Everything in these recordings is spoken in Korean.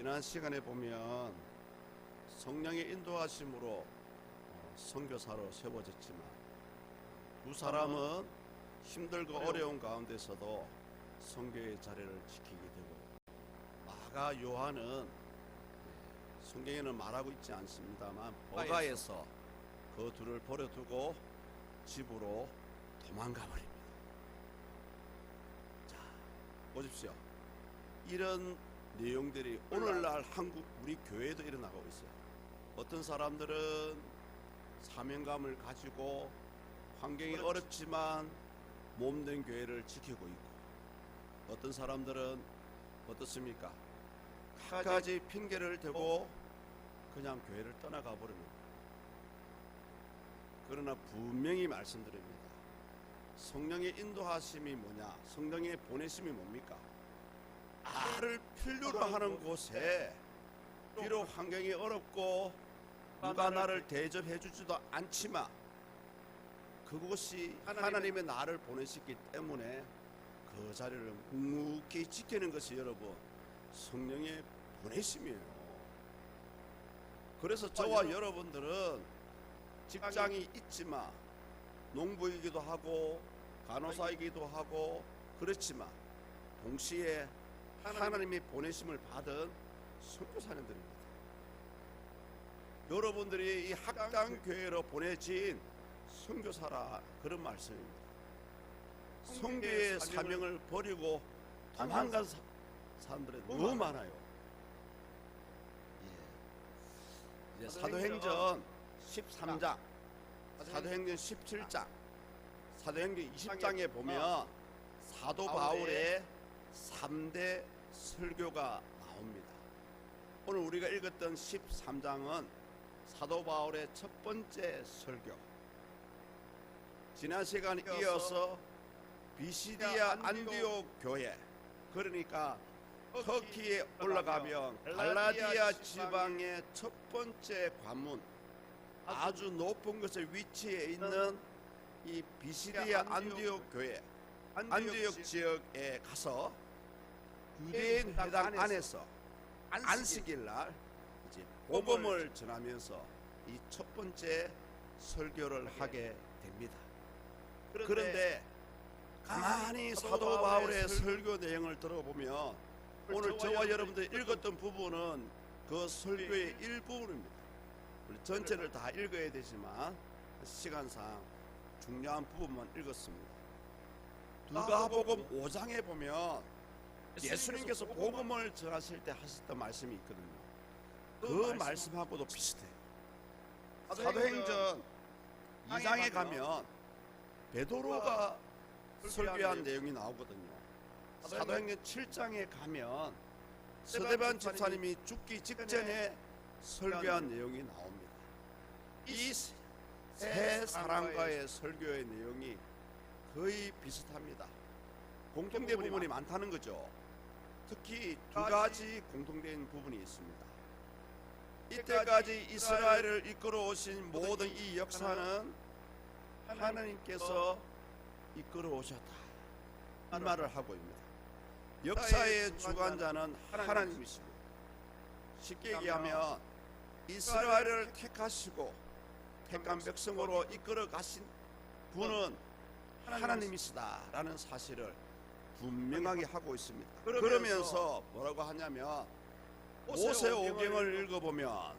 지난 시간에 보면 성령의 인도하심으로 선교사로 세워졌지만 두 사람은 힘들고 어려운 가운데서도 선교의 자리를 지키게 되고, 마가 요한은 성경에는 말하고 있지 않습니다만 버가에서 그 둘을 버려두고 집으로 도망가 버립니다. 자, 보십시오. 이런 내용들이 오늘날 한국 우리 교회에도 일어나고 있어요. 어떤 사람들은 사명감을 가지고 환경이 어렵지만 몸된 교회를 지키고 있고, 어떤 사람들은 어떻습니까? 갖가지 핑계를 대고 그냥 교회를 떠나가 버립니다. 그러나 분명히 말씀드립니다. 성령의 인도하심이 뭐냐? 성령의 보내심이 뭡니까? 나를 필요로 하는 곳에, 비록 환경이 어렵고 누가 나를 대접해 주지도 않지만 그곳이 하나님의 나를 보내셨기 때문에 그 자리를 묵묵히 지키는 것이 여러분 성령의 보내심이에요. 그래서 저와 여러분들은 직장이 있지만 농부이기도 하고 간호사이기도 하고 그렇지만 동시에 하나님의 보내심을 받은 선교사님들입니다. 여러분들이 이 학당교회로 보내진 선교사라, 그런 말씀입니다. 선교의 사명을 버리고 도망간 사람들이 너무 많아요. 이제 사도행전 13장, 사도행전 17장, 사도행전 20장에 보면 사도 바울의 3대 설교가 나옵니다. 오늘 우리가 읽었던 13장은 사도 바울의 첫 번째 설교, 지난 시간에 이어서 비시디아 안디옥 교회, 그러니까 터키에 올라가면 갈라디아 지방의 첫 번째 관문, 아주 높은 곳에 위치해 있는 이 비시디아 안디옥 교회, 안디옥 지역에 가서 유대인 회당 안에서 안식일 날 이제 복음을 전하면서 이 첫 번째 설교를 하게 됩니다. 그런데 가만히 사도 바울의 설교 내용을 들어보면 오늘 저와 여러분들이 읽었던 부분은 그 설교의 일부분입니다. 우리 전체를 다 읽어야 되지만 시간상 중요한 부분만 읽었습니다. 누가복음 5장에 보면 예수님께서 복음을 전하실 때 하셨던 말씀이 있거든요. 그 말씀하고도 비슷해요. 사도행전 2장에 가면 베드로가 설교한 내용이 나오거든요. 사도행전 7장에 가면 스데반 집사님이 죽기 직전에 설교한 내용이 나옵니다. 이 세 사람과의 설교의 내용이 거의 비슷합니다. 공통된 부분이 많다는 거죠. 특히 두 가지 공통된 부분이 있습니다. 이때까지 이스라엘을 이끌어 오신 모든 이 역사는 하나님께서 이끌어 오셨다, 이 말을 하고 있습니다. 역사의 주관자는 하나님이십니다. 쉽게 얘기하면 이스라엘을 택하시고 택한 백성으로 이끌어 가신 분은 하나님이시다라는 사실을 분명하게 하고 있습니다. 그러면서 뭐라고 하냐면 모세오경을 읽어보면,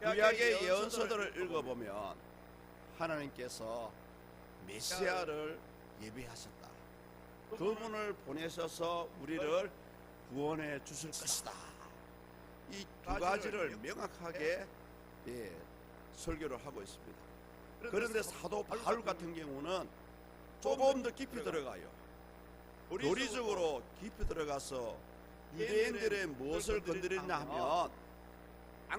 구약의 예언서들을 읽어보면 하나님께서 메시아를 예비하셨다, 그분을 보내셔서 우리를 구원해 주실 것이다, 이 두 가지를 명확하게 설교를 하고 있습니다. 그런데 사도 바울 같은 경우는 조금 더 깊이 들어가요. 논리적으로 깊이 들어가서 유대인들의 무엇을 건드리냐 하면,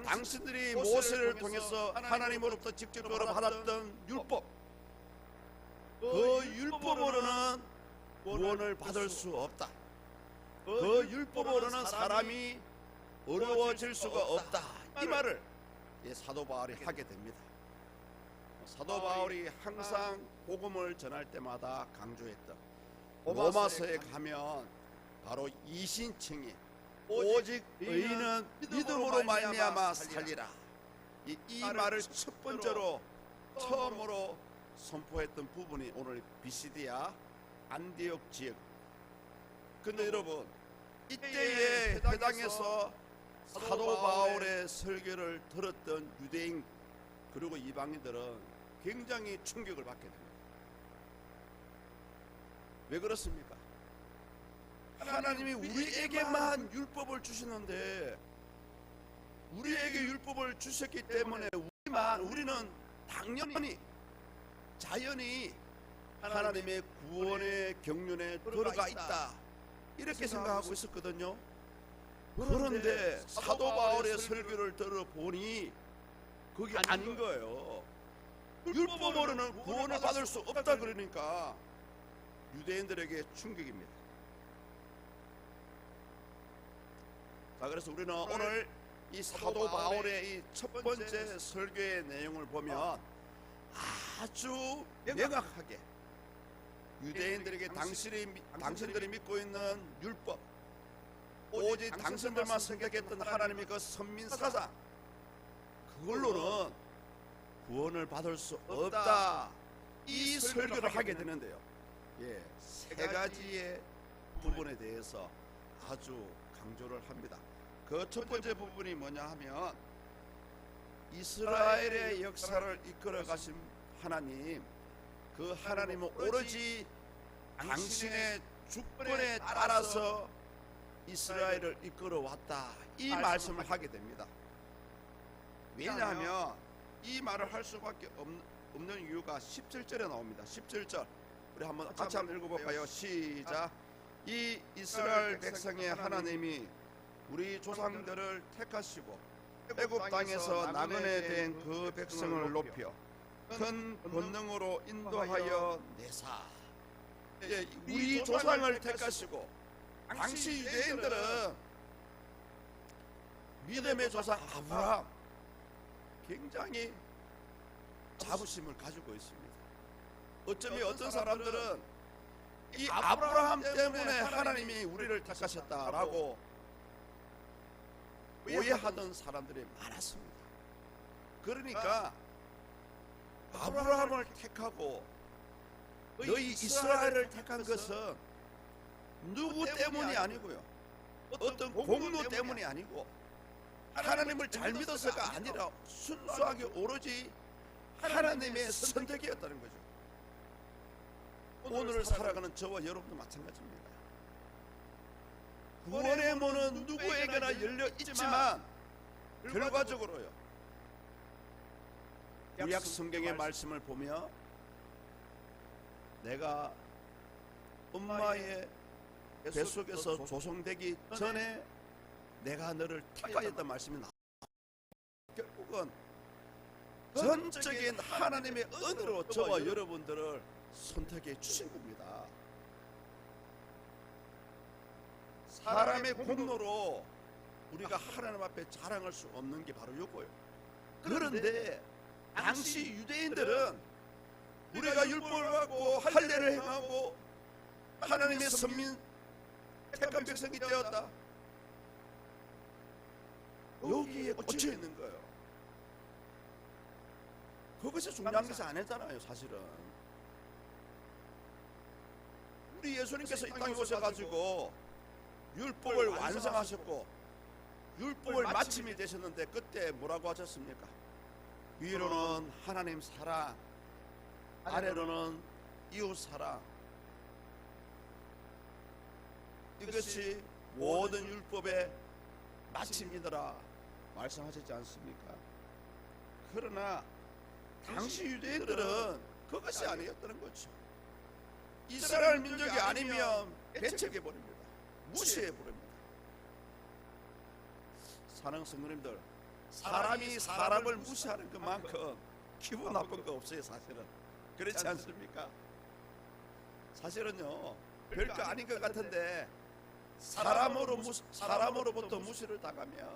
당신들이 모세를 통해서 하나님으로부터 직접적으로 받았던 율법, 그 율법으로는 구원을 받을 수 없다, 그 율법으로는 사람이 어려워질 수가 없다, 이 말을 사도 바울이 하게 됩니다. 사도 바울이 항상 복음을 전할 때마다 강조했던 로마서에 가면 바로 이신칭이 오직 의인은 믿음으로 말미암아 살리라. 이 말을 첫 번째로 처음으로 선포했던 부분이 오늘 비시디아 안디옥 지역. 근데 여러분, 이때에 해당해서 사도 바울의 설교를 들었던 유대인 그리고 이방인들은 굉장히 충격을 받게 됩니다. 왜 그렇습니까? 하나님이 우리에게만 율법을 주시는데, 우리에게 율법을 주셨기 때문에 우리는 당연히 자연히 하나님의 구원의 경륜에 들어가 있다, 이렇게 생각하고 있었거든요. 그런데 사도 바울의 설교를 들어보니 그게 아닌 거예요. 율법으로는 구원을 받을 수 없다 그러니까 유대인들에게 충격입니다. 자, 그래서 우리는 오늘 이 사도 바울의 이 첫 번째 설교의 내용을 보면 아주 명확하게 유대인들에게 당신들이 믿고 있는 율법, 오직 당신들만 생각했던 하나님의 그 선민사상, 그걸로는 구원을 받을 수 없다, 이 설교를 하게 되는데요. 세 가지의 부분에 대해서 아주 강조를 합니다. 그 첫 번째 부분이 뭐냐 하면, 이스라엘의 역사를 이끌어 가신 하나님, 그 하나님은 오로지 당신의 주권에 따라서 이스라엘을 이끌어 왔다, 이 말씀을 하게 됩니다. 왜냐하면 이 말을 할 수밖에 없는 이유가 17절에 나옵니다. 17절 우리 같이 한번 읽어볼까요? 시작. 이 이스라엘 백성의 하나님이 우리 조상들을 택하시고 애굽 땅에서 나그네 된 그 백성을 높여 큰 권능으로 인도하여 내사. 우리 조상을 택하시고, 당시 유대인들은 믿음의 조상 아브라함, 굉장히 자부심을 가지고 있습니다. 어쩌면 어떤 사람들은 이 아브라함 때문에 하나님이 우리를 택하셨다라고 오해하던 사람들이 많았습니다. 그러니까 아브라함을 택하고 너희 이스라엘을 택한 것은 누구 때문이 아니고요, 어떤 공로 때문이 아니고 하나님을 잘 믿어서가 아니라 순수하게 오로지 하나님의 선택이었다는 거죠. 오늘 살아가는 저와 여러분도 마찬가지입니다. 구원의 문은 누구에게나 열려 있지만 결과적으로요, 구약 성경의 말씀을 보며 내가 엄마의 뱃속에서 조성되기 전에 내가 너를 택하였던 말씀이 나옵니다. 결국은 전적인 하나님의 은혜로 저와 여러분들을 선택해 주신 겁니다. 사람의 공로로 우리가 하나님 앞에 자랑할 수 없는 게 바로 이거예요. 그런데 당시 유대인들은 우리가 율법을 받고 할례를 행하고 하나님의 선민 택한 백성이 되었다, 여기에 꽂혀 있는 거예요. 그것이 중요한 것이 아니잖아요. 사실은 우리 예수님께서 이 땅에 오셔가지고 율법을 완성하셨고 율법을 마침이 되셨는데, 그때 뭐라고 하셨습니까? 위로는 하나님 사랑, 아래로는 이웃 사랑, 이것이 모든 율법의 마침이더라 말씀하셨지 않습니까? 그러나 당시 유대인들은 그것이 아니었다는 거죠. 이스라엘 민족이 아니면 배척해버립니다. 무시해버립니다. 사랑하는 성도님들, 사람이 사람을 무시하는 것만큼 기분 나쁜 거 없어요. 사실은 그렇지 않습니까? 사실은요, 별거 아닌 것 같은데 사람으로부터 무시를 당하면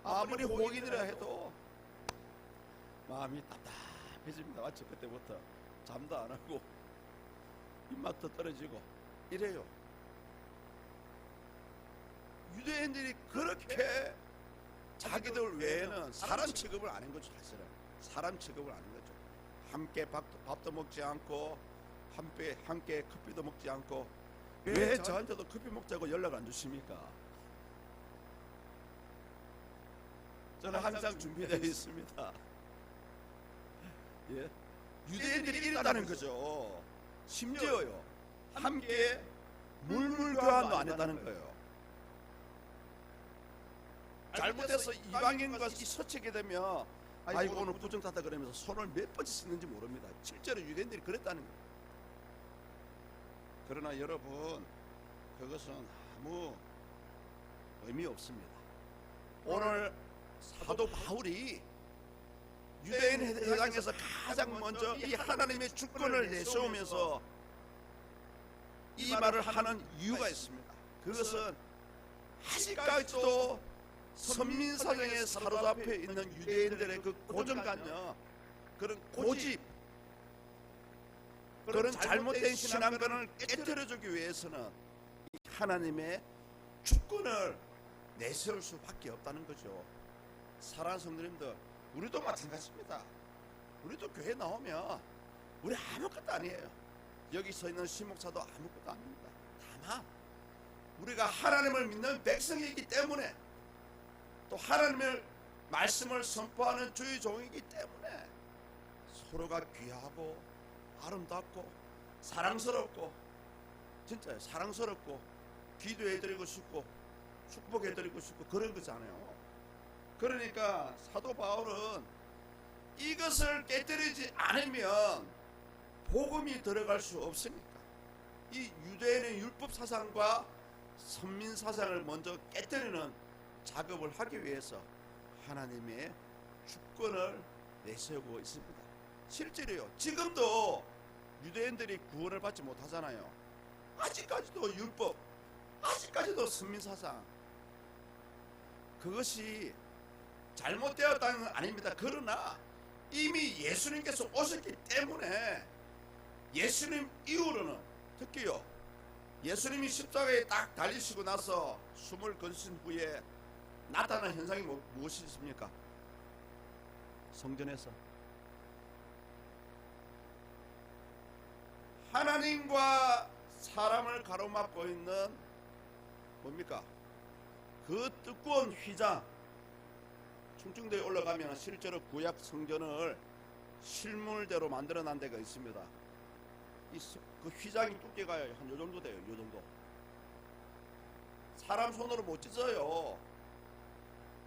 아무리 호인이라 해도 마음이 답답해집니다. 마치 그때부터 잠도 안 하고 입맛도 떨어지고 이래요. 유대인들이 그렇게 자기들 외에는 사람 취급을 안 한 거죠. 사실은 사람 취급을 안 한 거죠. 함께 밥도 먹지 않고 함께 커피도 먹지 않고 왜 저한테도 커피 먹자고 연락을 안 주십니까? 저는 항상 준비되어 있습니다. 예? 유대인들이 이랬다는 거죠. 심지어요, 함께 물물 교환도 안 했다는 거예요. 잘못해서 이방인과 서치게 되면 아이고 오늘 부정 탔다 그러면서 손을 몇 번씩 씻는지 모릅니다. 실제로 유대인들이 그랬다는 거예요. 그러나 여러분, 그것은 아무 의미 없습니다. 오늘 사도 바울이 유대인 회당에서 가장 먼저 이 하나님의 주권을 내세우면서 이 말을 하는 이유가 있습니다. 그것은 아직까지도 선민사정에 사로잡혀 있는 유대인들의 그 고정관념, 그런 고집, 그런 잘못된 신앙관을 깨뜨려주기 위해서는 하나님의 주권을 내세울 수밖에 없다는 거죠. 사랑하는 성도님들, 우리도 마찬가지입니다. 우리도 교회 나오면 우리 아무것도 아니에요. 여기 서 있는 신목사도 아무것도 아닙니다. 다만 우리가 하나님을 믿는 백성이기 때문에, 또 하나님의 말씀을 선포하는 주의 종이기 때문에 서로가 귀하고 아름답고 사랑스럽고, 진짜요, 사랑스럽고 기도해드리고 싶고 축복해드리고 싶고 그런 거잖아요. 그러니까 사도 바울은 이것을 깨뜨리지 않으면 복음이 들어갈 수 없으니까 이 유대인의 율법 사상과 선민 사상을 먼저 깨뜨리는 작업을 하기 위해서 하나님의 주권을 내세우고 있습니다. 실제로요, 지금도 유대인들이 구원을 받지 못하잖아요. 아직까지도 율법, 아직까지도 선민 사상, 그것이 잘못되었다는 건 아닙니다. 그러나 이미 예수님께서 오셨기 때문에 예수님 이후로는, 특히요, 예수님이 십자가에 딱 달리시고 나서 숨을 거두신 후에 나타난 현상이 무엇이 있습니까? 성전에서 하나님과 사람을 가로막고 있는 뭡니까? 그 두꺼운 휘장, 충청도에 올라가면 실제로 구약 성전을 실물대로 만들어 난 데가 있습니다. 그 휘장이 두께가 한 요 정도 돼요. 요 정도. 사람 손으로 못 찢어요.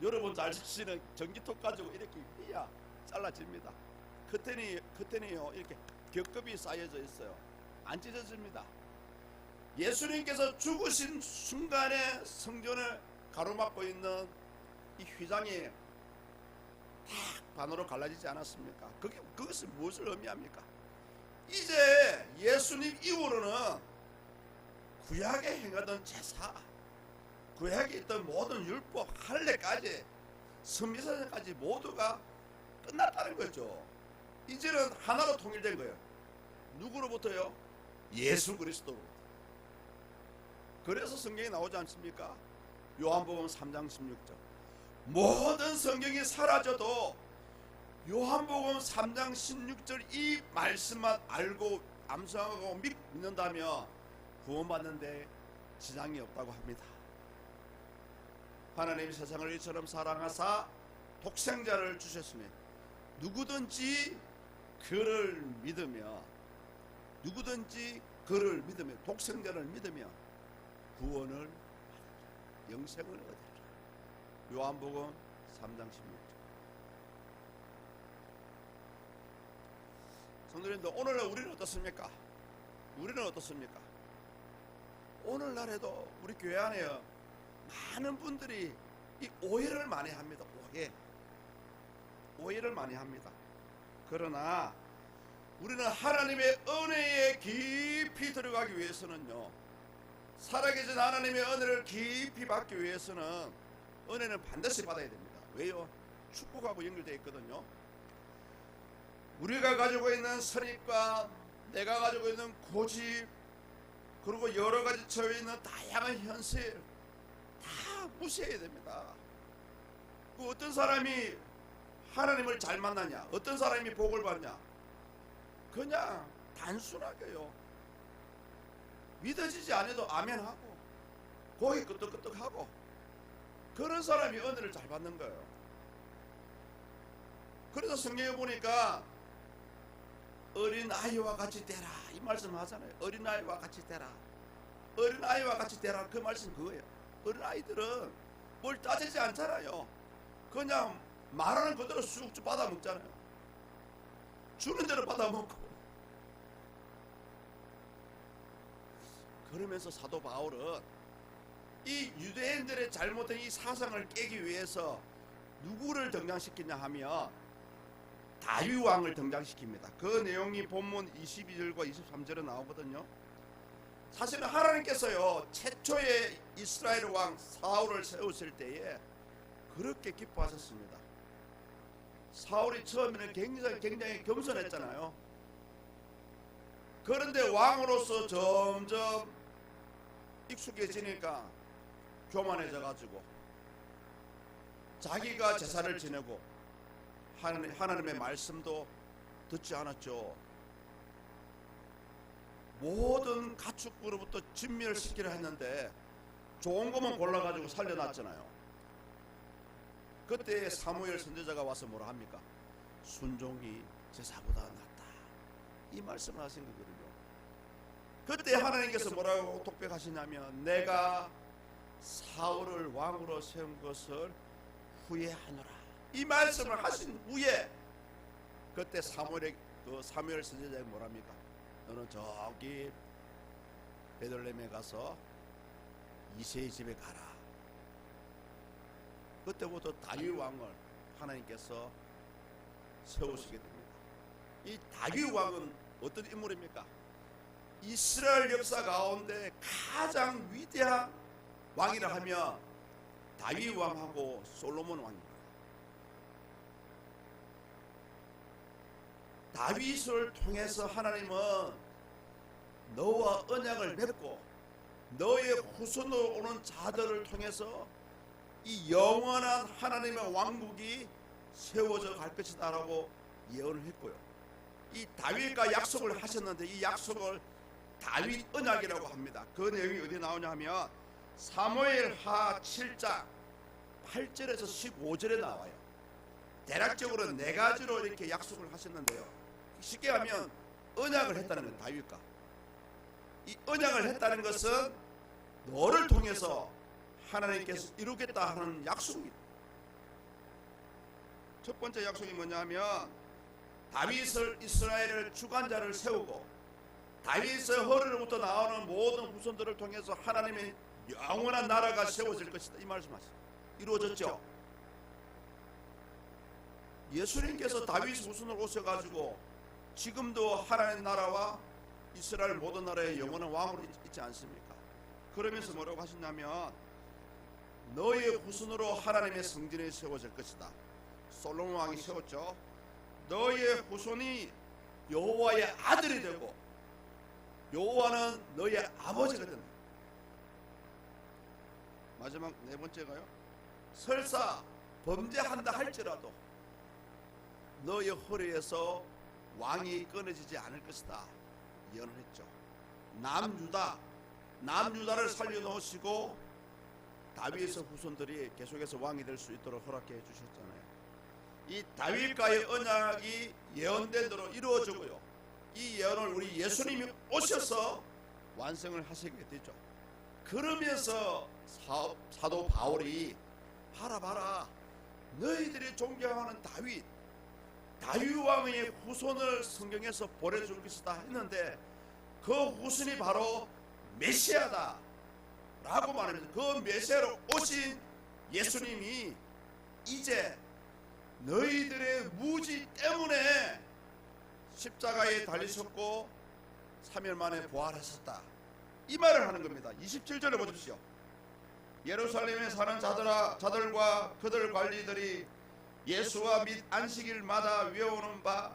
여러분 잘 치시는 전기톱 가지고 이렇게 해야 잘라집니다. 그때는요 이렇게 겹겹이 쌓여져 있어요. 안 찢어집니다. 예수님께서 죽으신 순간에 성전을 가로막고 있는 이 휘장이 딱 반으로 갈라지지 않았습니까? 그것은 무엇을 의미합니까? 이제 예수님 이후로는 구약에 행하던 제사, 구약에 있던 모든 율법, 할례까지, 선미사정까지 모두가 끝났다는 거죠. 이제는 하나로 통일된 거예요. 누구로부터요? 예수 그리스도로부터. 그래서 성경에 나오지 않습니까? 요한복음 3장 16절. 모든 성경이 사라져도 요한복음 3장 16절 이 말씀만 알고 암송하고 믿는다면 구원받는데 지장이 없다고 합니다. 하나님이 세상을 이처럼 사랑하사 독생자를 주셨으니 누구든지 그를 믿으며 독생자를 믿으며 구원을 받으리라. 영생을 얻으리라. 요한복음 3장 16절. 성도님들, 오늘날 우리는 어떻습니까? 오늘날에도 우리 교회 안에요, 많은 분들이 이 오해를 많이 합니다. 오해를 많이 합니다. 그러나 우리는 하나님의 은혜에 깊이 들어가기 위해서는요, 살아계신 하나님의 은혜를 깊이 받기 위해서는 은혜는 반드시 받아야 됩니다. 왜요? 축복하고 연결되어 있거든요. 우리가 가지고 있는 선입관, 내가 가지고 있는 고집, 그리고 여러 가지 처해 있는 다양한 현실, 다 그냥 무시해야 됩니다. 그 어떤 사람이 하나님을 잘 만나냐, 어떤 사람이 복을 받냐, 그냥 단순하게요, 믿어지지 않아도 아멘하고 고개 끄덕끄덕하고 그런 사람이 은혜를 잘 받는 거예요. 그래서 성경에 보니까 어린아이와 같이 되라 이 말씀 하잖아요. 어린아이와 같이 되라, 어린아이와 같이 되라, 그 말씀 그거예요. 어린아이들은 뭘 따지지 않잖아요. 그냥 말하는 그대로 쑥쑥 받아먹잖아요. 주는 대로 받아먹고. 그러면서 사도 바울은 이 유대인들의 잘못된 이 사상을 깨기 위해서 누구를 등장시키냐 하면 다윗 왕을 등장시킵니다. 그 내용이 본문 22절과 23절에 나오거든요. 사실은 하나님께서요, 최초의 이스라엘 왕 사울을 세우실 때에 그렇게 기뻐하셨습니다. 사울이 처음에는 굉장히 겸손했잖아요. 그런데 왕으로서 점점 익숙해지니까 교만해져 가지고 자기가 제사를 지내고 하나님의 말씀도 듣지 않았죠. 모든 가축으로부터 진멸시키려 했는데 좋은 것만 골라가지고 살려놨잖아요. 그때 사무엘 선지자가 와서 뭐라 합니까? 순종이 제사보다 낫다, 이 말씀을 하신 거거든요. 그때 하나님께서 뭐라고 독백하시냐면 내가 사울을 왕으로 세운 것을 후회하노라, 이 말씀을 하신 후에 그때 사무엘 선지자가 뭐랍니까? 너는 저기 베들레헴에 가서 이새의 집에 가라. 그때부터 다윗 왕을 하나님께서 세우시게 됩니다. 이 다윗 왕은 어떤 인물입니까? 이스라엘 역사 가운데 가장 위대한 왕이라 하면 다윗 왕하고 솔로몬 왕입니다. 다윗을 통해서 하나님은 너와 언약을 맺고 너의 후손으로 오는 자들을 통해서 이 영원한 하나님의 왕국이 세워져 갈 것이다 라고 예언을 했고요. 이 다윗과 약속을 하셨는데 이 약속을 다윗 언약이라고 합니다. 그 내용이 어디 나오냐 하면 사무엘하 7장 8절에서 15절에 나와요. 대략적으로 네 가지로 이렇게 약속을 하셨는데요. 쉽게 하면 언약을 했다는 건 다윗과 이 언약을 했다는 것은 너를 통해서 하나님께서 이루겠다 하는 약속입니다. 첫 번째 약속이 뭐냐면 다윗을 이스라엘을 주관자를 세우고 다윗의 허리로부터 나오는 모든 후손들을 통해서 하나님의 영원한 나라가 세워질 것이다, 이 말씀하셨어요. 이루어졌죠. 예수님께서 다윗 후손으로 오셔가지고 지금도 하나님의 나라와 이스라엘 모든 나라의 영원한 왕으로 있지 않습니까? 그러면서 뭐라고 하셨냐면 너의 후손으로 하나님의 성전이 세워질 것이다. 솔로몬 왕이 세웠죠. 너의 후손이 여호와의 아들이 되고 여호와는 너의 아버지가 된다. 마지막 네 번째가요, 설사 범죄한다 할지라도 너의 허리에서 왕이 끊어지지 않을 것이다 예언을 했죠. 남유다를 살려놓으시고 다윗의 후손들이 계속해서 왕이 될 수 있도록 허락해 주셨잖아요. 이 다윗과의 언약이 예언된 대로 이루어지고요, 이 예언을 우리 예수님이 오셔서 완성을 하시게 되죠. 그러면서 사도 바울이 봐라 너희들이 존경하는 다윗 왕의 후손을 성경에서 보내줄 것이다 했는데 그 후손이 바로 메시아다 라고 말하면서 그 메시아로 오신 예수님이 이제 너희들의 무지 때문에 십자가에 달리셨고 3일 만에 부활하셨다, 이 말을 하는 겁니다. 27절에 보십시오. 예루살렘에 사는 자들과 그들 관리들이 예수와 및 안식일마다 외우는 바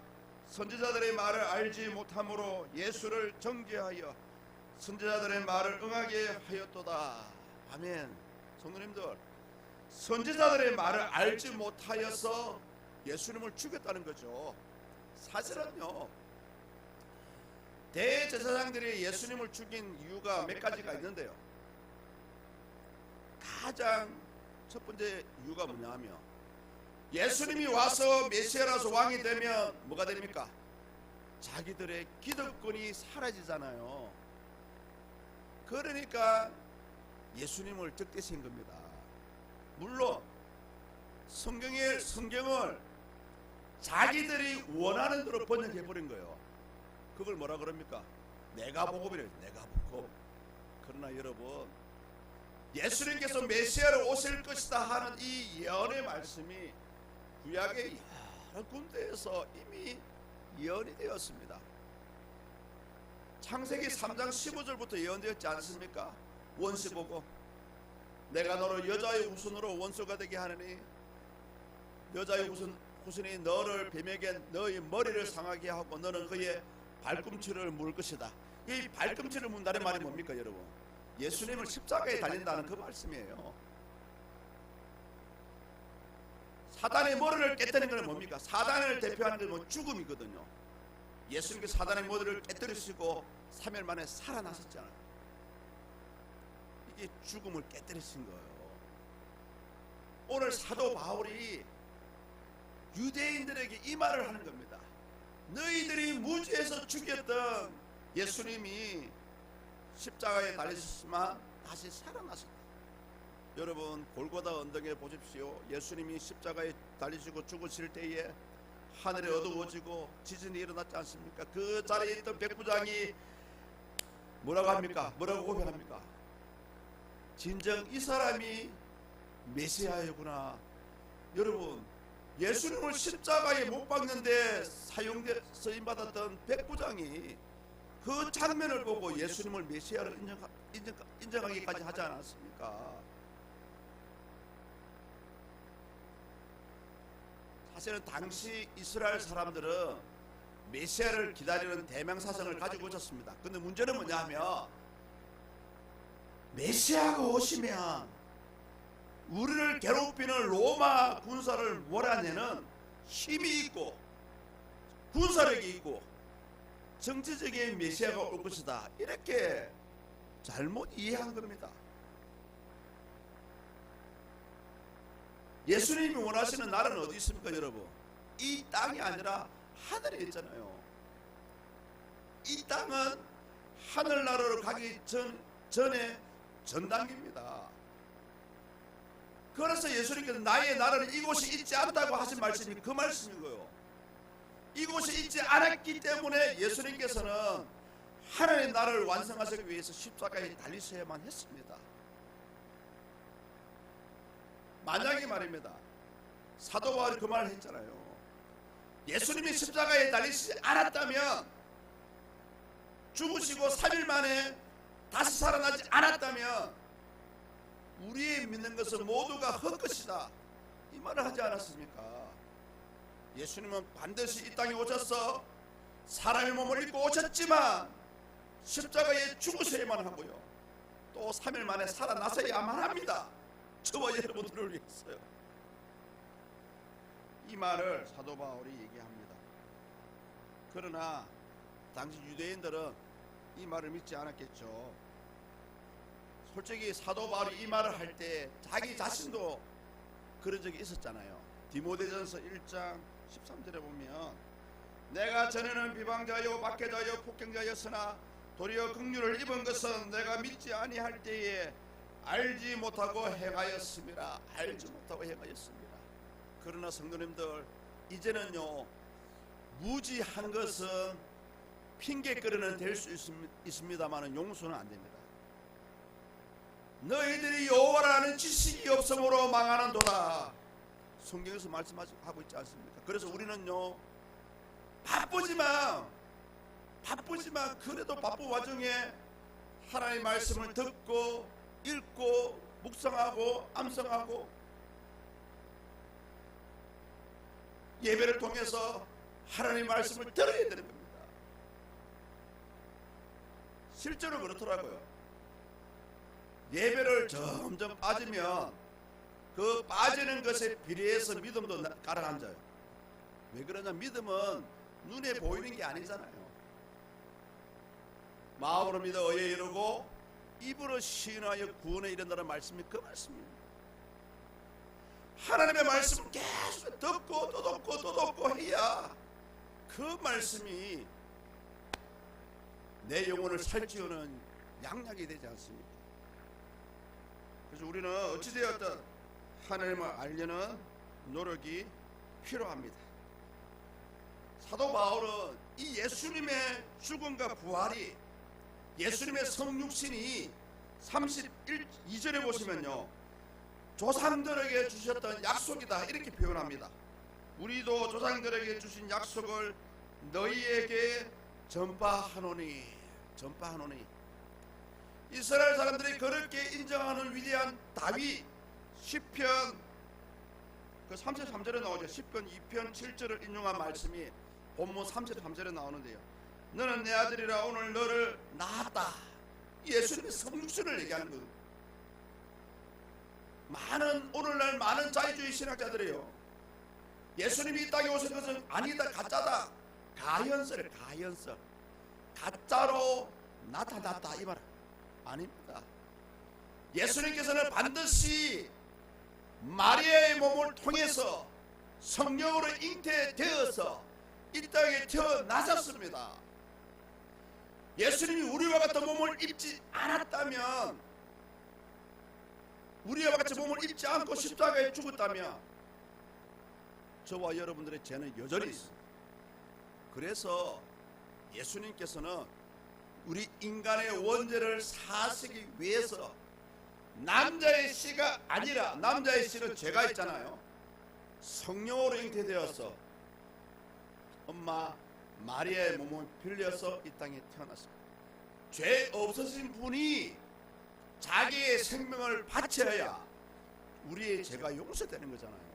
선지자들의 말을 알지 못함으로 예수를 정죄하여 선지자들의 말을 응하게 하였도다. 아멘. 성도님들, 선지자들의 말을 알지 못하여서 예수님을 죽였다는 거죠. 사실은요, 대제사장들이 예수님을 죽인 이유가 몇 가지가 있는데요, 가장 첫 번째 이유가 뭐냐면, 예수님이 와서 메시아라서 왕이 되면 뭐가 됩니까? 자기들의 기득권이 사라지잖아요. 그러니까 예수님을 적대시한 겁니다. 물론 성경을 자기들이 원하는 대로 번역해 버린 거예요. 그걸 뭐라 그럽니까? 내가 복음이래요. 내가 복음. 그러나 여러분, 예수님께서 메시아로 오실 것이다 하는 이 예언의 말씀이 구약의 여러 군데에서 이미 예언이 되었습니다. 창세기 3장 15절부터 예언되었지 않습니까? 원시 보고 내가 너를 여자의 후손으로 원수가 되게 하느니 여자의 후손이 너를 뱀에게 너의 머리를 상하게 하고 너는 그의 발꿈치를 물 것이다. 이 발꿈치를 문다는 말이 뭡니까 여러분? 예수님을 십자가에 달린다는 그 말씀이에요. 사단의 머리를 깨뜨리는 것은 뭡니까? 사단을 대표하는 것은 죽음이거든요. 예수님께서 사단의 머리를 깨뜨리시고 3일 만에 살아나셨잖아요. 이게 죽음을 깨뜨리신 거예요. 오늘 사도 바울이 유대인들에게 이 말을 하는 겁니다. 너희들이 무지에서 죽였던 예수님이 십자가에 달리셨지만 다시 살아나셨다. 여러분, 골고다 언덕에 보십시오. 예수님이 십자가에 달리시고 죽으실 때에 하늘이 어두워지고 지진이 일어났지 않습니까? 그 자리에 있던 백부장이 뭐라고 합니까? 뭐라고 고백합니까? 진정 이 사람이 메시아이구나. 여러분, 예수님을 십자가에 못 박는데 쓰임받았던 백부장이 그 장면을 보고 예수님을 메시아로 인정하기까지 하지 않았습니까? 사실은 당시 이스라엘 사람들은 메시아를 기다리는 대명사성을 가지고 있었습니다. 근데 문제는 뭐냐면, 메시아가 오시면 우리를 괴롭히는 로마 군사를 몰아내는 힘이 있고 군사력이 있고 정치적인 메시아가 올 것이다, 이렇게 잘못 이해한 겁니다. 예수님이 원하시는 나라는 어디 있습니까 여러분? 이 땅이 아니라 하늘에 있잖아요. 이 땅은 하늘나라로 가기 전에 전 단계입니다. 그래서 예수님께서 나의 나라는 이곳이 있지 않다고 하신 말씀이 그 말씀인 거예요. 이곳이 있지 않았기 때문에 예수님께서는 하나님의 나라를 완성하시기 위해서 십자가에 달리셔야만 했습니다. 만약에 말입니다, 사도 바울이 그 말을 했잖아요. 예수님이 십자가에 달리시지 않았다면, 죽으시고 3일 만에 다시 살아나지 않았다면 우리의 믿는 것은 모두가 헛것이다, 이 말을 하지 않았습니까? 예수님은 반드시 이 땅에 오셔서 사람의 몸을 입고 오셨지만 십자가에 죽으셔야만 하고요, 또 3일 만에 살아나셔야만 합니다. 저와 여러분들을 위해서요. 이 말을 사도 바울이 얘기합니다. 그러나 당시 유대인들은 이 말을 믿지 않았겠죠. 솔직히 사도 바울이 이 말을 할 때 자기 자신도 그런 적이 있었잖아요. 디모데전서 1장 13절에 보면 내가 전에는 비방자요 박해자요 폭행자였으나 도리어 긍휼을 입은 것은 내가 믿지 아니할 때에 알지 못하고 행하였습니다. 알지 못하고 행하였습니다. 그러나 성도님들, 이제는요, 무지한 것은 핑계거리는 될 수 있습니다만 용서는 안 됩니다. 너희들이 여호와를 아는 지식이 없으므로 망하는도다, 성경에서 말씀하고 있지 않습니까? 그래서 우리는요, 바쁘지만 그래도 바쁜 와중에 하나님의 말씀을 듣고 읽고 묵상하고 암송하고 예배를 통해서 하나님의 말씀을 들어야 되는 겁니다. 실제로 그렇더라고요. 예배를 점점 빠지면 그 빠지는 것에 비례해서 믿음도 가라앉아요. 왜 그러냐? 믿음은 눈에 보이는 게 아니잖아요. 마음으로 믿어 의에 이르고 입으로 시인하여 구원에 이른다는 말씀이 그 말씀입니다. 하나님의 말씀을 계속 듣고 또 듣고 또 듣고 해야 그 말씀이 내 영혼을 살찌우는 양약이 되지 않습니까? 그래서 우리는 어찌되었든 하나님을 알려는 노력이 필요합니다. 사도 바울은 이 예수님의 죽음과 부활이, 예수님의 성육신이 32절에 보시면요, 조상들에게 주셨던 약속이다 이렇게 표현합니다. 우리도 조상들에게 주신 약속을 너희에게 전파하노니. 이스라엘 사람들이 그렇게 인정하는 위대한 다윗, 시편 그 33절에 나오죠. 시편 2편 7절을 인용한 말씀이 본문 33절에 나오는데요. 너는 내 아들이라 오늘 너를 낳았다. 예수님의 성육신을 얘기하는 거예요. 오늘날 많은 자유주의 신학자들이요, 예수님이 이 땅에 오신 것은 아니다, 가짜다, 가현설, 가짜로 나타났다 이 말 아닙니다. 예수님께서는 반드시 마리아의 몸을 통해서 성령으로 잉태되어서 이 땅에 태어나셨습니다. 예수님이 우리와 같은 몸을 입지 않았다면, 우리와 같이 몸을 입지 않고 십자가에 죽었다면 저와 여러분들의 죄는 여전히 있습니다. 그래서 예수님께서는 우리 인간의 원죄를 사시기 위해서 남자의 씨가 아니라, 남자의 씨는 죄가 있잖아요, 성령으로 잉태되어서 엄마 마리아의 몸을 빌려서 이 땅에 태어났습니다. 죄 없으신 분이 자기의 생명을 바쳐야 우리의 죄가 용서되는 거잖아요.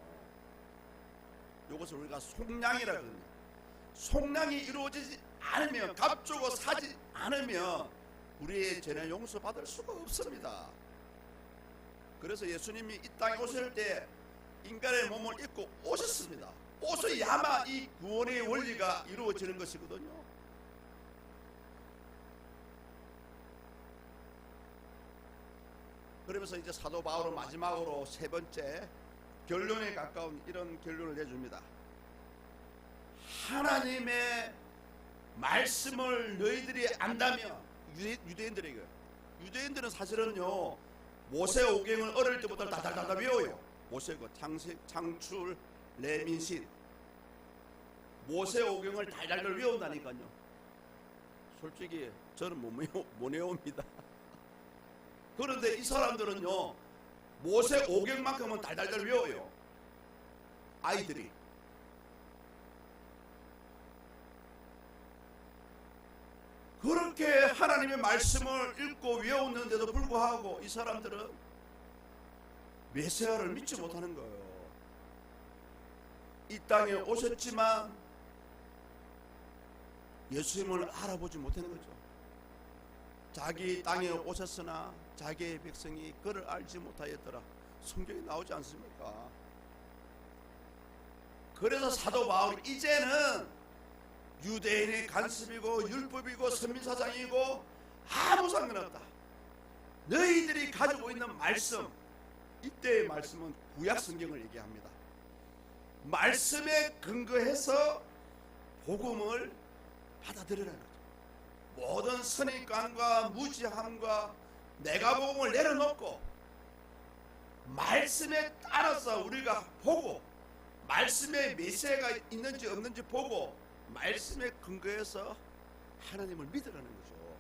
이것을 우리가 속량이라고 합니다. 속량이 이루어지지 않으면, 값주고 사지 않으면 우리의 죄는 용서받을 수가 없습니다. 그래서 예수님이 이 땅에 오실 때 인간의 몸을 입고 오셨습니다. 오셔야만 이 구원의 원리가 이루어지는 것이거든요. 그러면서 이제 사도 바울은 마지막으로 세 번째 결론에 가까운 이런 결론을 내줍니다. 하나님의 말씀을 너희들이 안다면, 유대인들은 사실은요, 모세오경을 어릴 때부터 다달달 외워요. 모세고 창출, 레민신, 모세오경을 달달달 외운다니까요. 솔직히 저는 못 외웁니다. 그런데 이 사람들은요, 모세오경만큼은 달달달 외워요. 아이들이. 그렇게 하나님의 말씀을 읽고 외웠는데도 불구하고 이 사람들은 메시아를 믿지 못하는 거예요. 이 땅에 오셨지만 예수님을 알아보지 못하는 거죠. 자기 땅에 오셨으나 자기의 백성이 그를 알지 못하였더라. 성경에 나오지 않습니까? 그래서 사도 바울이 이제는 유대인의 간섭이고 율법이고 선민사상이고 아무 상관없다. 너희들이 가지고 있는 말씀, 이때의 말씀은 구약 성경을 얘기합니다. 말씀에 근거해서 복음을 받아들이라는 거죠. 모든 선입관과 무지함과 내가 복음을 내려놓고 말씀에 따라서 우리가 보고, 말씀에 메시아가 있는지 없는지 보고 말씀에 근거해서 하나님을 믿으라는 거죠.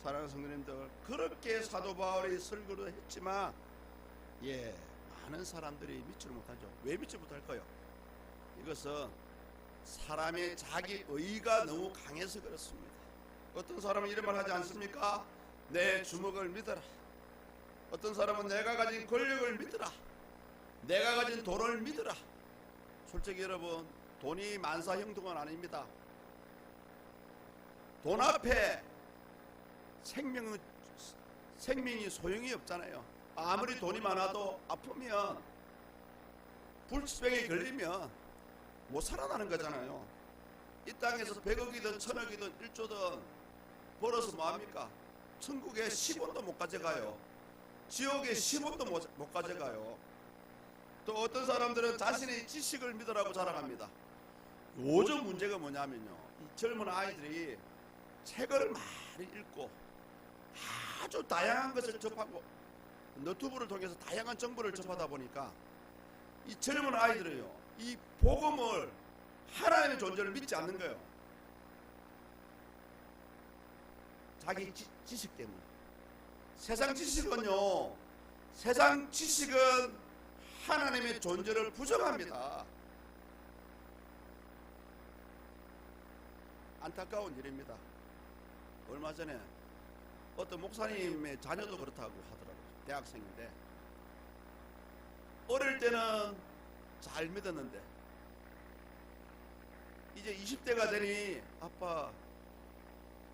사랑하는 성도님들, 그렇게 사도 바울이 설교를 했지만 많은 사람들이 믿지를 못하죠. 왜 믿지 못할까요? 이것은 사람의 자기 의가 너무 강해서 그렇습니다. 어떤 사람은 이런 말 하지 않습니까? 내 주먹을 믿어라. 어떤 사람은 내가 가진 권력을 믿어라. 내가 가진 돈을 믿어라. 솔직히 여러분, 돈이 만사형통은 아닙니다. 돈 앞에 생명이 소용이 없잖아요. 아무리 돈이 많아도 아프면 불치병에 걸리면 못 살아나는 거잖아요. 이 땅에서 100억이든 1000억이든 1조든 벌어서 뭐합니까? 천국에 10원도 못 가져가요. 지옥에 10원도 못 가져가요. 또 어떤 사람들은 자신의 지식을 믿으라고 자랑합니다. 요즘 문제가 뭐냐면요, 이 젊은 아이들이 책을 많이 읽고 아주 다양한 것을 접하고 너튜브를 통해서 다양한 정보를 접하다 보니까 이 젊은 아이들은요, 이 복음을, 하나님의 존재를 믿지 않는 거예요. 자기 지식 때문에. 세상 지식은 하나님의 존재를 부정합니다. 안타까운 일입니다. 얼마 전에 어떤 목사님의 자녀도 그렇다고 하더라고요. 대학생인데 어릴 때는 잘 믿었는데 이제 20대가 되니 아빠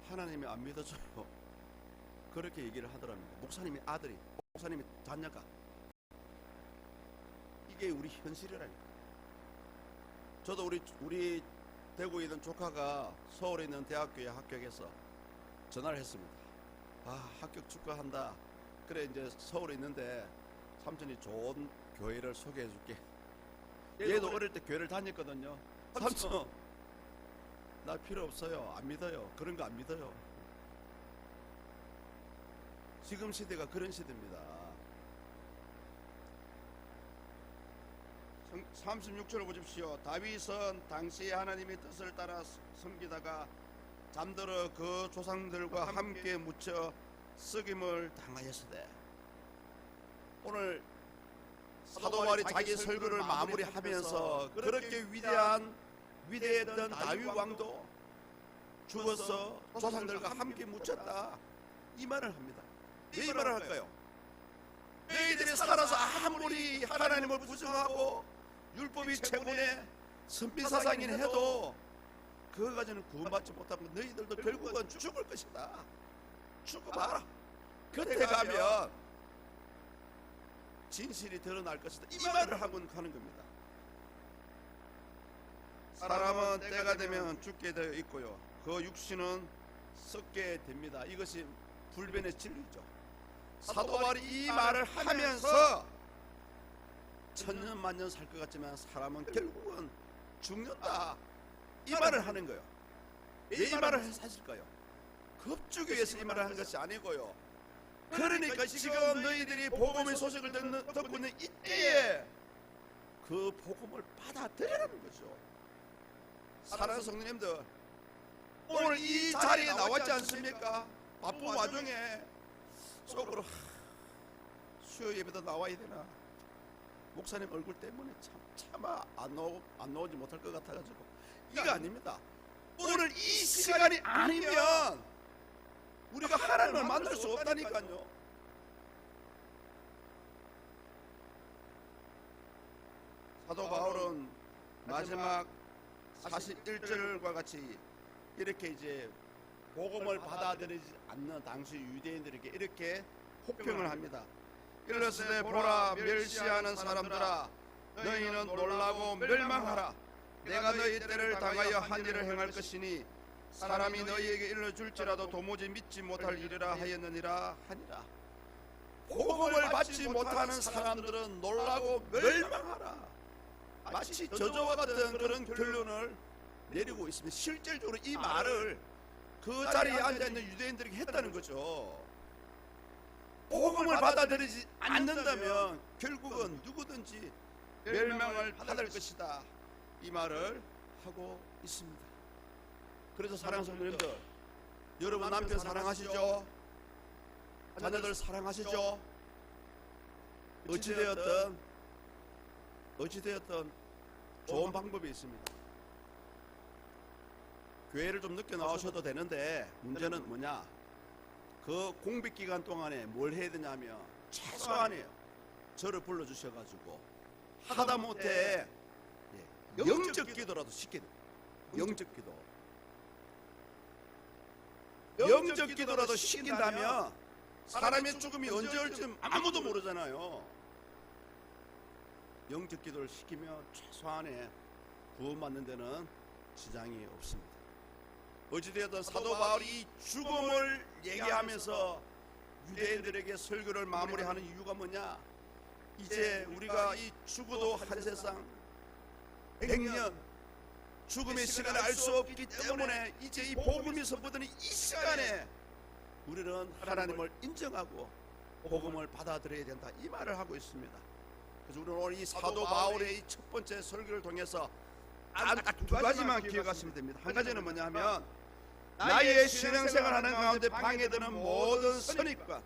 하나님이 안 믿어줘요. 그렇게 얘기를 하더랍니다. 목사님의 아들이, 목사님의 자녀가. 이게 우리 현실이라니까. 저도 우리 대구에 있는 조카가 서울에 있는 대학교에 합격해서 전화를 했습니다. 아, 합격 축하한다. 그래, 이제 서울에 있는데 삼촌이 좋은 교회를 소개해 줄게. 얘도 어릴 때 교회를 다녔거든요. 삼촌, 나 필요 없어요. 안 믿어요. 그런 거 안 믿어요. 지금 시대가 그런 시대입니다. 36절을 보십시오. 다윗은 당시 하나님의 뜻을 따라 섬기다가 잠들어 그 조상들과 함께 묻혀 썩임을 당하였으되. 오늘 사도 바울이 자기 설교를 마무리하면서 그렇게 위대했던 다윗 왕도 죽어서 조상들과 함께 묻혔다, 이 말을 합니다. 왜 이 말을 할까요? 너희들이 살아서 아무리 하나님을 부정하고 율법이 최고의 선비사상인 해도 그거 가지고는 구원받지 못하고 너희들도 결국은 죽을 것이다. 죽어봐라. 그때 가면 진실이 드러날 것이다. 이 말을 하고 가는 겁니다. 사람은 때가 되면 죽게 되어 있고요, 그 육신은 썩게 됩니다. 이것이 불변의 진리죠. 사도 바울이 이 말을 하면서 천년 만년 살 것 같지만 사람은 결국은 죽는다, 이 말을 하는 거예요. 왜 이 말을 하실까요? 겁주기 위해서 이 말을 하는 것이 아니고요, 그러니까 지금 너희들이 복음의 소식을 듣고 있는 이때에 그 복음을 받아들이라는 거죠. 사랑하는 성도님들, 오늘 이 자리에 나왔지 않습니까? 바쁜 와중에 속으로 수요 예배도 나와야 되나, 목사님 얼굴 때문에 차마 안 나오지 못할 것 같아가지고. 이거 아닙니다. 오늘 이 시간이 아니면 우리가 하나님을 만날 수 없다니까요. 사도 바울은 마지막 41절과 같이 이렇게 이제 복음을 받아들이지 않는 당시 유대인들에게 이렇게 혹평을 합니다. 일러스되 보라, 멸시하는 사람들아, 너희는 놀라고 멸망하라. 내가 너희 때를 당하여 한 일을 행할 것이니 사람이 너희에게 일러줄지라도 도무지 믿지 못할 일이라 하였느니라 하니라. 복음을 받지 못하는 사람들은 놀라고 멸망하라. 마치 저주와 같은 그런 결론을 내리고 있습니다. 실질적으로 이 말을 그 자리에 앉아있는 유대인들에게 했다는 거죠. 복음을 받아들이지 않는다면 결국은 누구든지 멸망을 받을 것이다, 이 말을 하고 있습니다. 그래서 사랑하는 성도님들, 여러분 남편 사랑하시죠? 자녀들 사랑하시죠? 어찌되었든 좋은 방법이 있습니다. 교회를 좀 늦게 나오셔도 되는데 문제는 뭐냐, 그 공백 기간 동안에 뭘 해야 되냐면 최소한이에요. 저를 불러주셔가지고 하다못해 영적 기도라도 시켜야 돼요. 영적 기도라도 시킨다면 사람의 죽음이 언제 올지 아무도 모르잖아요. 영적 기도를 시키며 최소한의 구원받는 데는 지장이 없습니다. 어찌되었든 사도 바울이 이 죽음을 얘기하면서 유대인들에게 설교를 마무리하는 이유가 뭐냐? 이제 우리가 이 죽어도 한 세상 100년 죽음의 시간을 알 수 없기 때문에 이제 이 복음이 선포되는 이 시간에 우리는 하나님을 인정하고 복음을 받아들여야 된다, 이 말을 하고 있습니다. 그래서 우리는 오늘 이 사도 바울의 이 첫 번째 설교를 통해서 딱 두 가지만 기억하시면 됩니다. 한 가지는 뭐냐 하면 나의 신앙생활하는 가운데 방해되는 모든 선입관,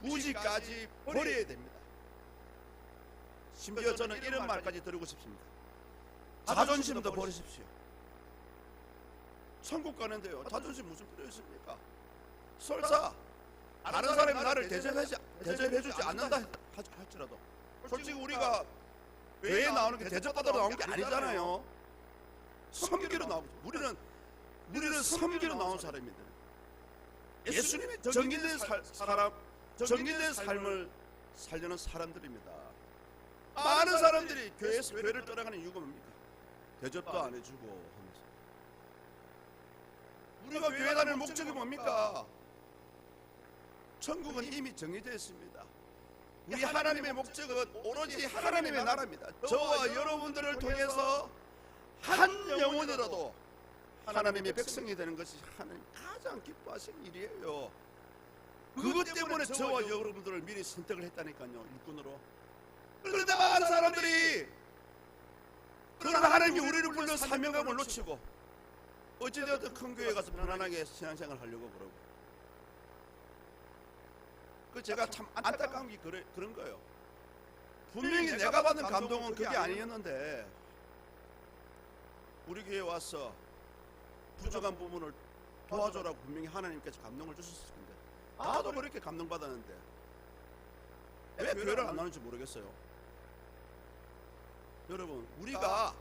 무지까지 버려야 됩니다. 심지어 저는 이런 말까지 드리고 싶습니다. 자존심도 버리십시오. 천국 가는데요, 자존심 무슨 필요 있습니까? 설사 다른 사람이 나를 대접해주지 않는다 할지라도, 솔직히 우리가 교회에 나오는 게 대접받으러 나온 게 아니잖아요. 섬기러 나오죠. 우리는 섬기러 나온 사람입니다. 예수님의 정의된 정의된 삶을 살려는 사람들입니다. 많은 사람들이 교회에서 교회를 떠나가는 이유가 뭡니까? 대접도 안 해주고 하면서. 우리가 교회 다니는 목적이 뭡니까? 천국은 이미 정해져 있습니다. 우리 하나님의 목적은 오로지 하나님의 나라입니다. 저와 여러분들을 통해서 한 영혼이라도 하나님의 백성이 되는 것이 하나님 가장 기뻐하시는 일이에요. 그것 때문에 저와 여러분들을 미리 선택을 했다니까요, 일꾼으로. 그런데 많은 사람들이 그런 하나님이 우리를 불러 사명감을 놓치고 어찌되었든 큰 교회 가서 편안하게 신앙생활 하려고 그러고, 그 제가 참 안타까운 게 그런 거예요. 분명히 내가 받은 감동은 그게 아니었는데 우리 교회에 와서 부족한 부분을 도와줘라고 분명히 하나님께서 감동을 주셨을 텐데, 나도 그렇게 감동받았는데 왜 교회를 안 나누는지 모르겠어요. 여러분, 우리가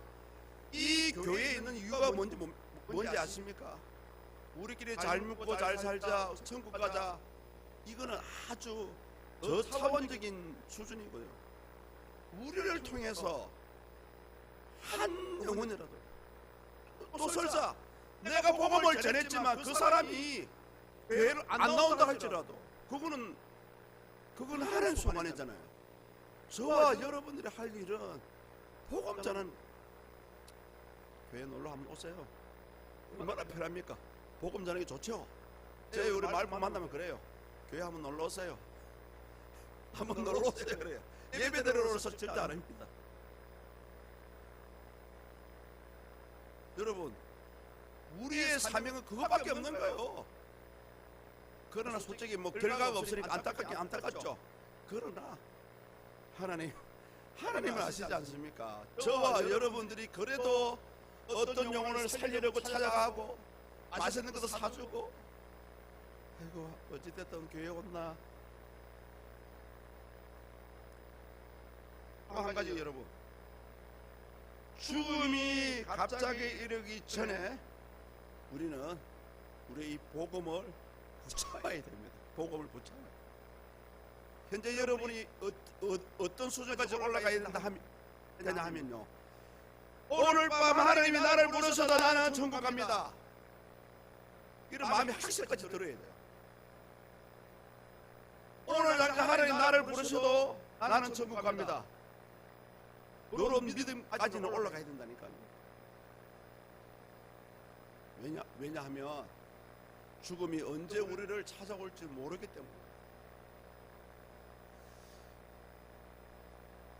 이 교회에 있는 이유가 뭔지 아십니까? 우리끼리 잘 먹고 잘 살자, 천국 가자, 이거는 아주 저차원적인 수준이고요. 우리를 통해서 한 영혼이라도, 또 설사 내가 복음을 전했지만 그 사람이 교회를 안 나온다 할지라도 그거는 하나님 소관이잖아요. 저와 여러분들이 할 일은 복음 전은, 교회 놀러 한번 오세요. 얼마나 편합니까? 복음 전하는 게 좋죠. 저희 우리 말만 만나면 그래요. 교회 한번 놀러 오세요. 한번 놀러 오세요. 그래요. 예배 드리러서 절대 안 합니다. 여러분, 우리의 사명은 그것밖에 없는 거예요. 그러나 솔직히 뭐 결과가 없으니까 안타깝죠. 그러나 하나님은 아시지 않습니까? 저와 여러분들이 그래도 어떤 영혼을 살리려고 찾아가고 맛있는 것도 사주고, 아이고 어찌됐든 교회 온나. 한 가지, 여러분, 죽음이 갑자기 이르기 전에 우리는 우리의 이 복음을 붙잡아야 됩니다. 복음을 붙잡아야. 현재 여러분이 어떤 수준까지 올라가야 되냐 하면요, 오늘 밤 하나님이 나를 부르셔도 나는 천국 갑니다, 이런 마음이 확실까지 들어야 돼요. 오늘 하나님 나를 부르셔도 나는 천국 갑니다, 이런 믿음까지는 올라가야 된다니까요. 왜냐하면 죽음이 언제 우리를 찾아올지 모르기 때문에.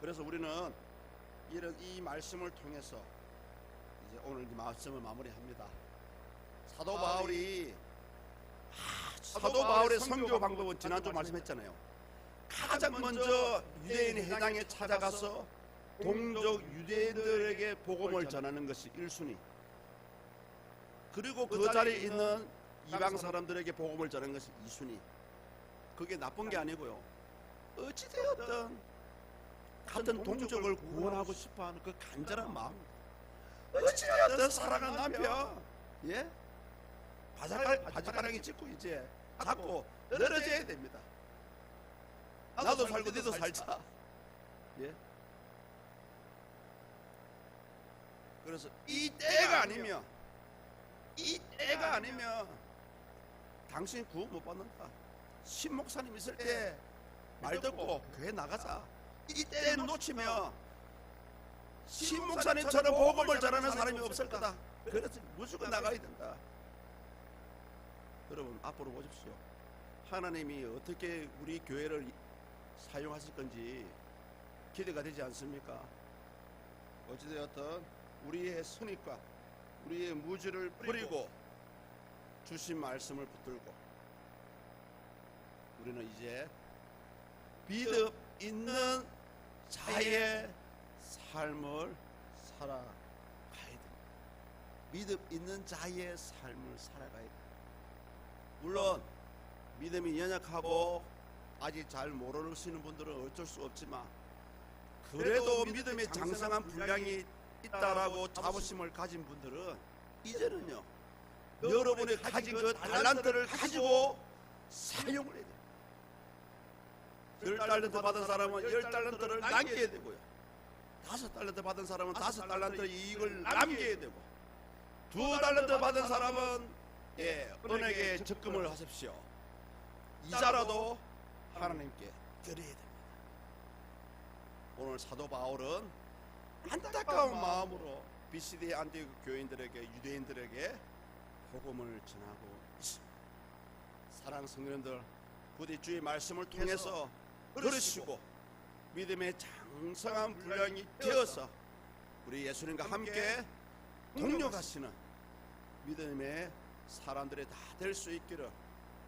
그래서 우리는 이 말씀을 통해서 이제 오늘 이 말씀을 마무리합니다. 사도 바울의 선교 방법은 지난주 말씀했잖아요. 가장 먼저 유대인의 회당에 찾아가서 동족 유대인들에게 복음을 전하는 것이 1순위, 그리고 그 자리에 있는 이방 사람들에게 복음을 전하는 것이 2순위. 그게 나쁜 게 아니고요, 어찌되었든 같은 동족을 구원하고 싶어하는 그 간절한 마음, 어찌되었든 사랑하는 남편, 바지가랑이 찢고 이제 자꾸 늘어져야 됩니다. 나도 살고 너도 살자. 예. 그래서 이 때가 아니면 당신 구원 못 받는다. 신 목사님 있을 때 말 듣고 교회 나가자. 이때 놓치면 신 목사님처럼 복음을 전하는 사람이 없을 거다. 그래서 무조건 나가야 된다. 여러분 앞으로 보십시오. 하나님이 어떻게 우리 교회를 사용하실 건지 기대가 되지 않습니까? 어찌되었든 우리의 선입과 우리의 무지를 버리고 주신 말씀을 붙들고 우리는 이제 믿음 있는 자의 삶을 살아가야 됩니다. 믿음 있는 자의 삶을 살아가야 됩니다. 물론 믿음이 연약하고 아직 잘 모르시는 분들은 어쩔 수 없지만 그래도 믿음의 장성한 분량이 있다라고 자부심을 가진 분들은 이제는요 여러분이 가진 그 달란트를 가지고 사용을 해야 돼요. 10달란트 받은 사람은 10달란트를 남겨야 되고요. 5달란트 받은 사람은 5달란트 이익을 남겨야 되고 2달란트 받은 사람은 은행에 적금을 하십시오. 이자라도 하나님께 드려야 됩니다. 오늘 사도 바울은 안타까운 마음으로 BCD 안디옥 교인들에게 유대인들에게 복음을 전하고 있습니다. 사랑하는 성도님들, 부디 주의 말씀을 통해서 들으시고 믿음의 장성한 분량이 되어서 우리 예수님과 함께 동력하시는 믿음의 사람들이 다 될 수 있기를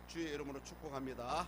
주의 이름으로 축복합니다.